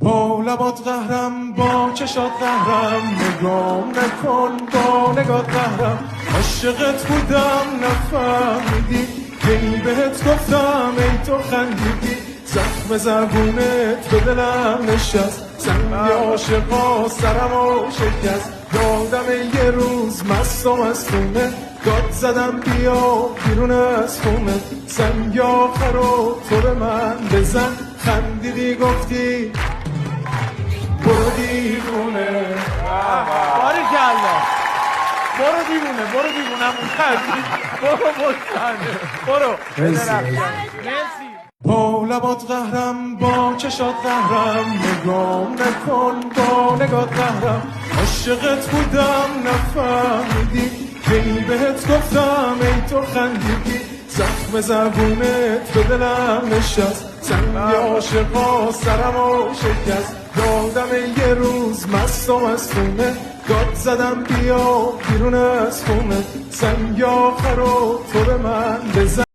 با لبات قهرم، با چشات قهرم، نگام نکن با نگات قهرم. عاشقت بودم نفهمیدی، کی بهت گفتم ای تو خندیدی. زخم زبونت به دلم نشست، سنگ عاشقا سرمو شکست. یادم یه روز مستم از خونه، داد زدم بیا بیرون از خونه. سنگ آخرو تو به من بزن، خندیدی گفتی برو دیوونه. باریکلا، برو دیوونه، برو دیوونمون کردی، برو برو مرسی. با لبات قهرم، با چشات قهرم، نگام نکن با نگات قهرم. عاشقت بودم نفهمیدی، کی بهت گفتم ای تو خندیدی. زخم زبونت به دلم نشست، سنگ عاشقا سرمو شکست. یادم یه روز مستم از خونه، داد زدم بیا بیرون از خونه. سنگ آخرو تو به من بزن.